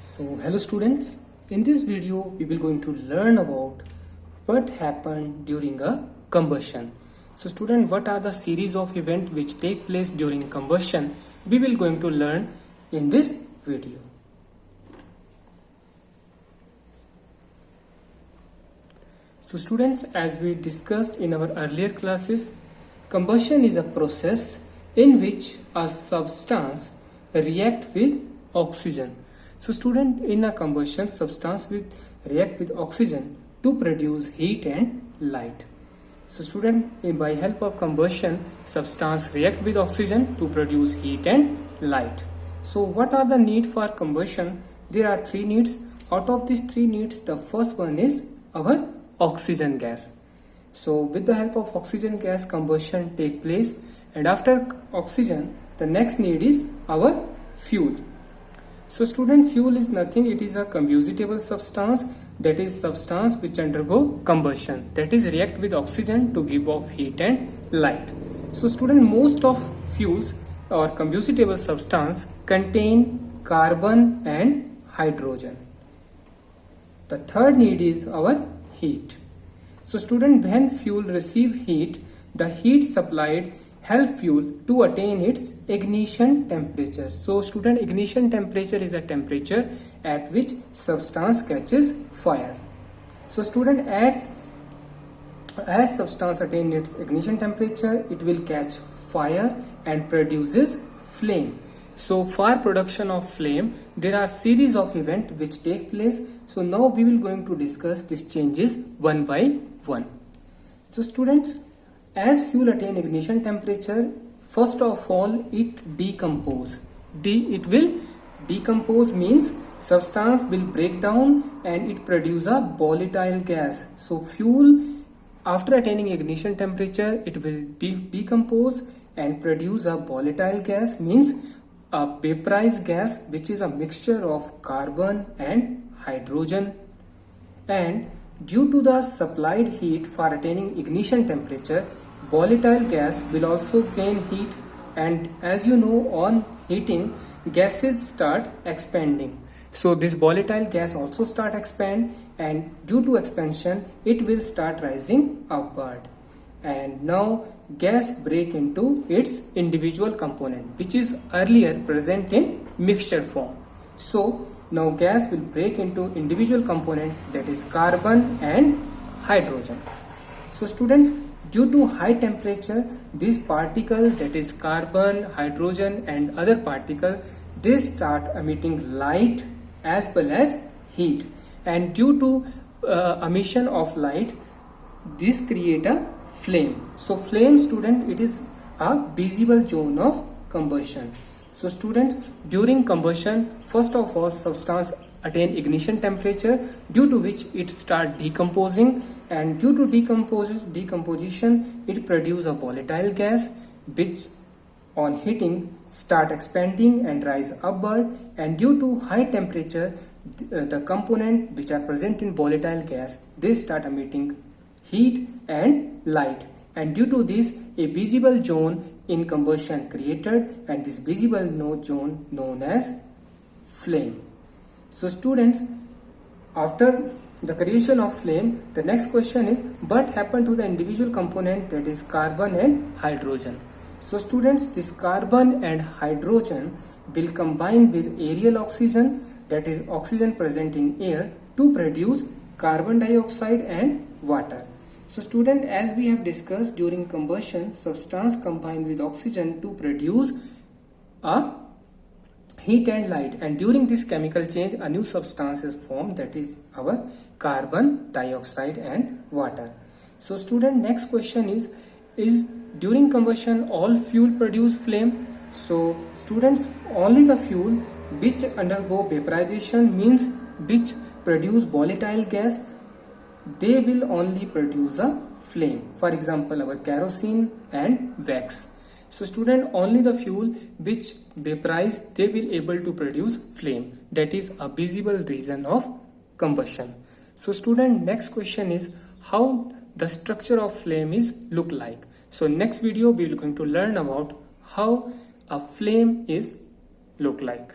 So hello students, in this video we will going to learn about what happened during a combustion. So student, what are the series of events which take place during combustion? We will going to learn in this video. So students, as we discussed in our earlier classes, combustion is a process in which a substance react with oxygen. So student, in a combustion, substance will react with oxygen to produce heat and light. So student, by help of combustion, substance react with oxygen to produce heat and light. So what are the need for combustion? There are three needs. Out of these three needs, the first one is our oxygen gas. So with the help of oxygen gas, combustion take place, and after oxygen, the next need is our fuel. So student, fuel is nothing, it is a combustible substance, that is substance which undergo combustion, that is react with oxygen to give off heat and light. So student, most of fuels or combustible substance contain carbon and hydrogen. The third need is our heat. So student, when fuel receive heat, the heat supplied help fuel to attain its ignition temperature. So student, ignition temperature is the temperature at which substance catches fire. So student, as substance attain its ignition temperature, it will catch fire and produces flame. So for production of flame, there are series of events which take place. So now we will going to discuss these changes one by one. So students, as fuel attain ignition temperature, first of all it decompose. It will decompose means substance will break down and it produce a volatile gas. So fuel after attaining ignition temperature, it will decompose and produce a volatile gas, means a vaporized gas which is a mixture of carbon and hydrogen. And due to the supplied heat for attaining ignition temperature, volatile gas will also gain heat, and as you know, on heating, gases start expanding. So this volatile gas also start expand, and due to expansion, it will start rising upward. And now gas break into its individual component, which is earlier present in mixture form. So now gas will break into individual component, that is carbon and hydrogen. So students, due to high temperature, this particle, that is carbon, hydrogen and other particle, they start emitting light as well as heat. And due to emission of light, this create a flame. So flame, student, it is a visible zone of combustion. So students, during combustion, first of all, substance attain ignition temperature, due to which it start decomposing, and due to decomposition it produce a volatile gas which on heating start expanding and rise upward, and due to high temperature the component which are present in volatile gas, they start emitting heat and light, and due to this a visible zone in combustion created, and this visible zone known as flame. So students, after the creation of flame, the next question is what happened to the individual component, that is carbon and hydrogen. So students, this carbon and hydrogen will combine with aerial oxygen, that is oxygen present in air, to produce carbon dioxide and water. So student, as we have discussed, during combustion, substance combine with oxygen to produce a heat and light, and during this chemical change a new substance is formed, that is our carbon dioxide and water. So student, next question is during combustion all fuel produce flame? So students, only the fuel which undergo vaporization, means which produce volatile gas, they will only produce a flame. For example, our kerosene and wax. So student, only the fuel which vaporize, they will able to produce flame, that is a visible reason of combustion. So student, next question is how the structure of flame is look like. So next video we are going to learn about how a flame is look like.